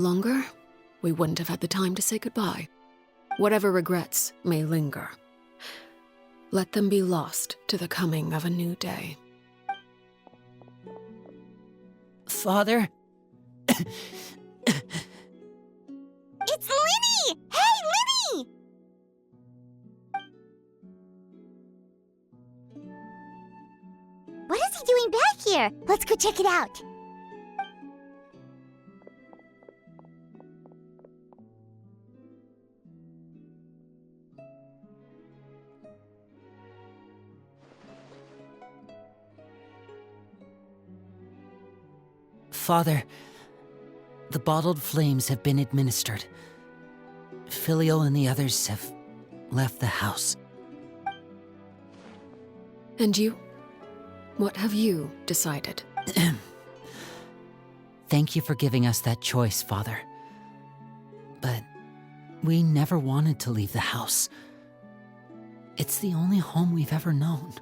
Longer, we wouldn't have had the time to say goodbye. Whatever regrets may linger, let them be lost to the coming of a new day. Father? It's Linny! Hey, Linny! What is he doing back here? Let's go check it out. Father, the bottled flames have been administered. Filio and the others have left the house. And you? What have you decided? Thank you for giving us that choice, Father. But we never wanted to leave the house. It's the only home we've ever known.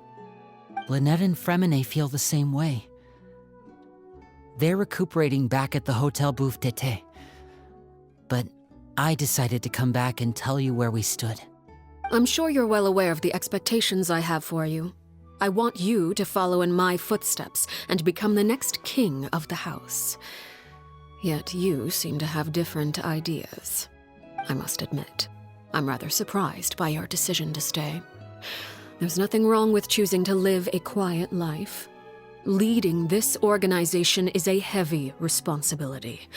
Lynette and Fremine feel the same way. They're recuperating back at the Hotel Bouffe d'été. But I decided to come back and tell you where we stood. I'm sure you're well aware of the expectations I have for you. I want you to follow in my footsteps and become the next king of the house. Yet you seem to have different ideas. I must admit, I'm rather surprised by your decision to stay. There's nothing wrong with choosing to live a quiet life. Leading this organization is a heavy responsibility,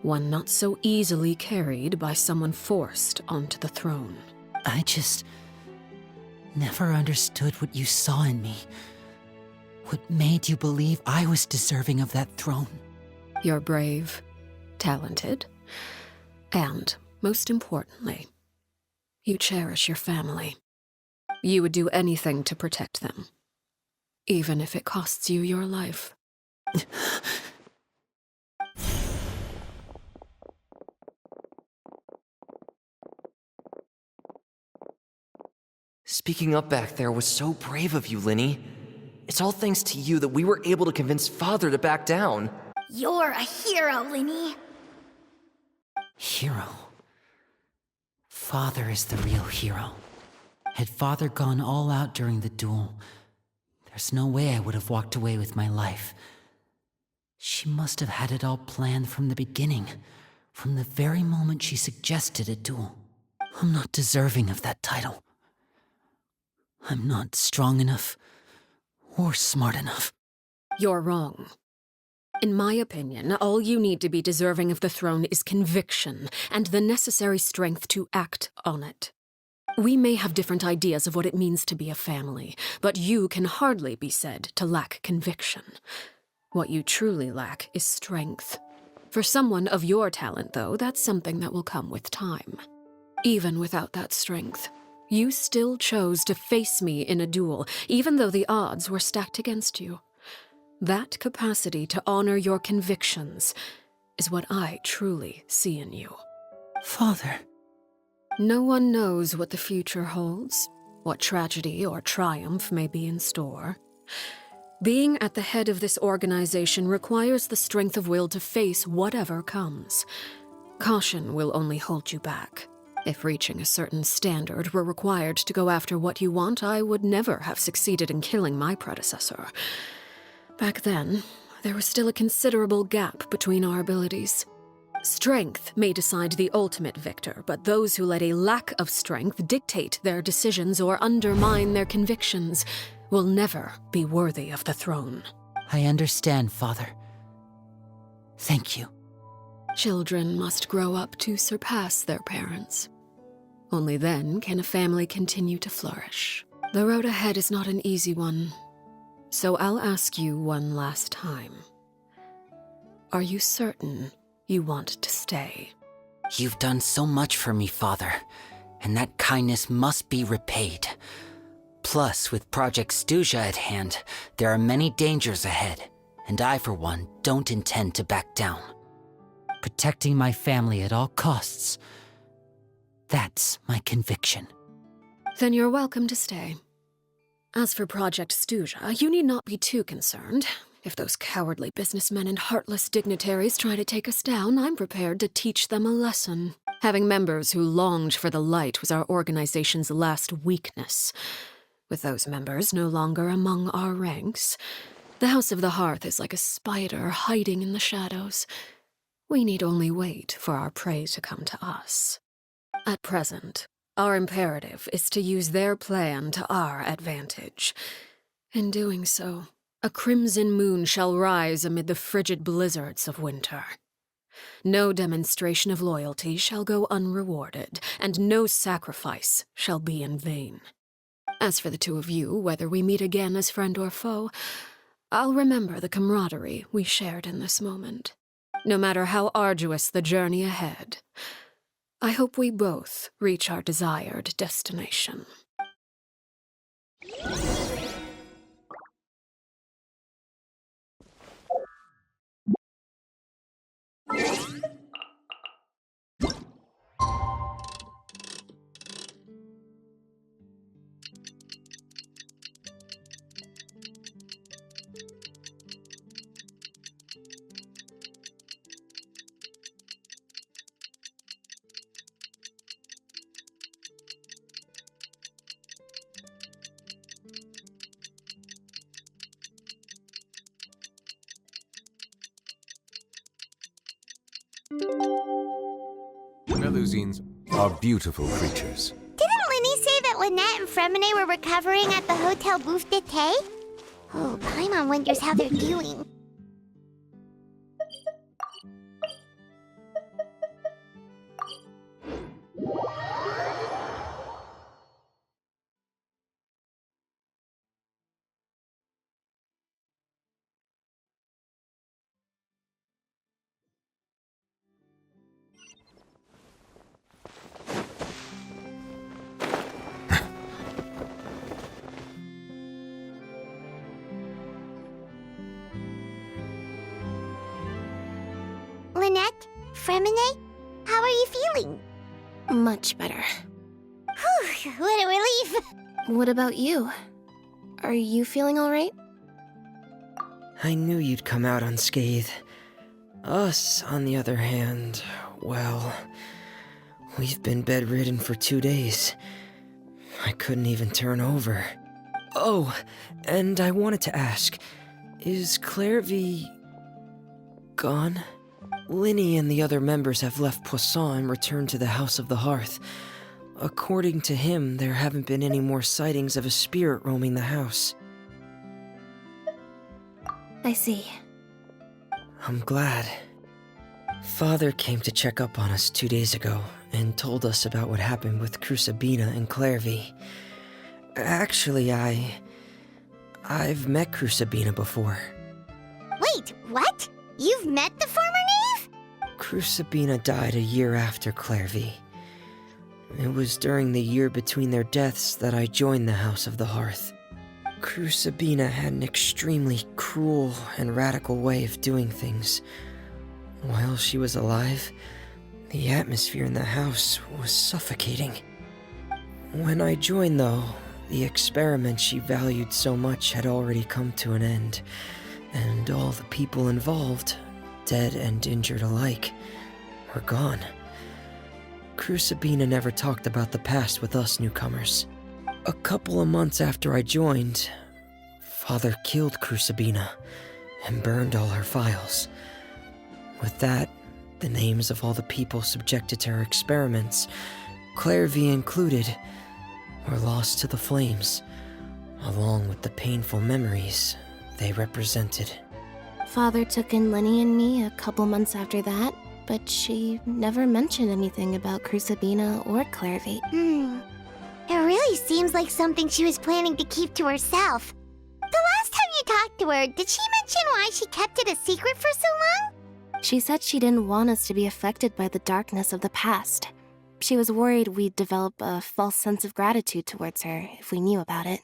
one not so easily carried by someone forced onto the throne. I just never understood what you saw in me. What made you believe I was deserving of that throne? You're brave, talented, and, most importantly, you cherish your family. You would do anything to protect them, even if it costs you your life. Speaking up back there was so brave of you, Linny. It's all thanks to you that we were able to convince Father to back down. You're a hero, Linny. Hero. Father is the real hero. Had Father gone all out during the duel, there's no way I would have walked away with my life. She must have had it all planned from the beginning, from the very moment she suggested a duel. I'm not deserving of that title. I'm not strong enough or smart enough. You're wrong. In my opinion, all you need to be deserving of the throne is conviction and the necessary strength to act on it. We may have different ideas of what it means to be a family, but you can hardly be said to lack conviction. What you truly lack is strength. For someone of your talent, though, that's something that will come with time. Even without that strength, you still chose to face me in a duel, even though the odds were stacked against you. That capacity to honor your convictions is what I truly see in you. Father. No one knows what the future holds, what tragedy or triumph may be in store. Being at the head of this organization requires the strength of will to face whatever comes. Caution will only hold you back. If reaching a certain standard were required to go after what you want, I would never have succeeded in killing my predecessor. Back then, there was still a considerable gap between our abilities. Strength may decide the ultimate victor, but those who let a lack of strength dictate their decisions or undermine their convictions will never be worthy of the throne. I understand, Father. Thank you. Children must grow up to surpass their parents. Only then can a family continue to flourish. The road ahead is not an easy one, so I'll ask you one last time. Are you certain you want to stay? You've done so much for me, Father, and that kindness must be repaid. Plus, with Project Stuja at hand, there are many dangers ahead, and I, for one, don't intend to back down. Protecting my family at all costs, that's my conviction. Then you're welcome to stay. As for Project Stuja, you need not be too concerned. If those cowardly businessmen and heartless dignitaries try to take us down, I'm prepared to teach them a lesson. Having members who longed for the light was our organization's last weakness. With those members no longer among our ranks, the House of the Hearth is like a spider hiding in the shadows. We need only wait for our prey to come to us. At present, our imperative is to use their plan to our advantage. In doing so, a crimson moon shall rise amid the frigid blizzards of winter. No demonstration of loyalty shall go unrewarded, and no sacrifice shall be in vain. As for the two of you, whether we meet again as friend or foe, I'll remember the camaraderie we shared in this moment. No matter how arduous the journey ahead, I hope we both reach our desired destination. Melusines are beautiful creatures. Didn't Linny say that Lynette and Fremine were recovering at the Hotel Bouffe d'été? Oh, Paimon wonders how they're doing. Lynette? Fremine? How are you feeling? Much better. Whew, what a relief! What about you? Are you feeling alright? I knew you'd come out unscathed. Us, on the other hand, well, we've been bedridden for 2 days. I couldn't even turn over. Oh, and I wanted to ask, is Clairvy gone? Linny and the other members have left Poisson and returned to the House of the Hearth. According to him, there haven't been any more sightings of a spirit roaming the house. I see. I'm glad. Father came to check up on us 2 days ago and told us about what happened with Crucibina and Clairvy. Actually, I've met Crucibina before. Wait, what? You've met the former knave? Crucibina died a year after Clairvy. It was during the year between their deaths that I joined the House of the Hearth. Crucibina had an extremely cruel and radical way of doing things. While she was alive, the atmosphere in the house was suffocating. When I joined, though, the experiment she valued so much had already come to an end, and all the people involved, dead and injured alike, were gone. Crucibina never talked about the past with us newcomers. A couple of months after I joined, Father killed Crucibina and burned all her files. With that, the names of all the people subjected to her experiments, Clairvy included, were lost to the flames, along with the painful memories they represented. Father took in Lenny and me a couple months after that, but she never mentioned anything about Crucibina or Clairvy. It really seems like something she was planning to keep to herself. The last time you talked to her, did she mention why she kept it a secret for so long? She said she didn't want us to be affected by the darkness of the past. She was worried we'd develop a false sense of gratitude towards her if we knew about it.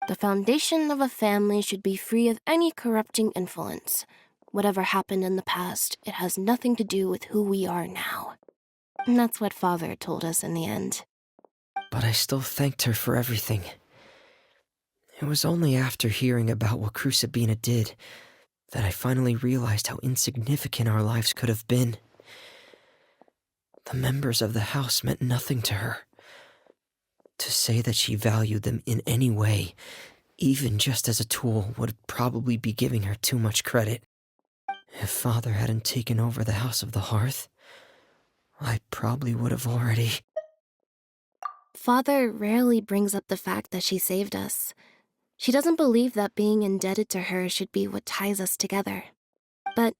The foundation of a family should be free of any corrupting influence. Whatever happened in the past, it has nothing to do with who we are now. And that's what Father told us in the end. But I still thanked her for everything. It was only after hearing about what Crucibina did that I finally realized how insignificant our lives could have been. The members of the house meant nothing to her. To say that she valued them in any way, even just as a tool, would probably be giving her too much credit. If Father hadn't taken over the House of the Hearth, I probably would have already... Father rarely brings up the fact that she saved us. She doesn't believe that being indebted to her should be what ties us together. But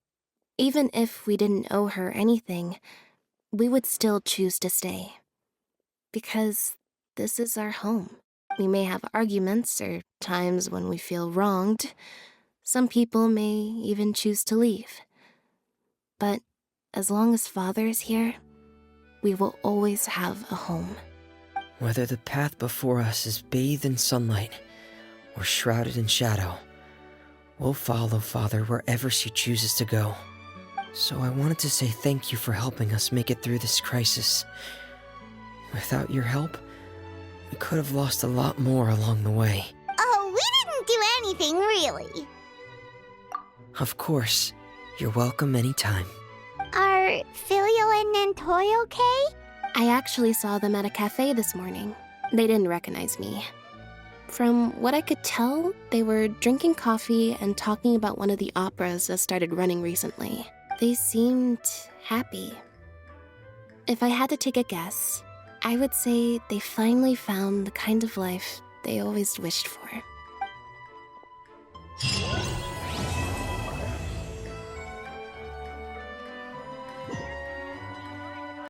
even if we didn't owe her anything, we would still choose to stay. Because this is our home. We may have arguments or times when we feel wronged. Some people may even choose to leave. But as long as Father is here, we will always have a home. Whether the path before us is bathed in sunlight or shrouded in shadow, we'll follow Father wherever she chooses to go. So I wanted to say thank you for helping us make it through this crisis. Without your help, we could have lost a lot more along the way. Oh, we didn't do anything, really. Of course. You're welcome anytime. Are Filio and Nantoy okay? I actually saw them at a cafe this morning. They didn't recognize me. From what I could tell, they were drinking coffee and talking about one of the operas that started running recently. They seemed happy. If I had to take a guess, I would say they finally found the kind of life they always wished for.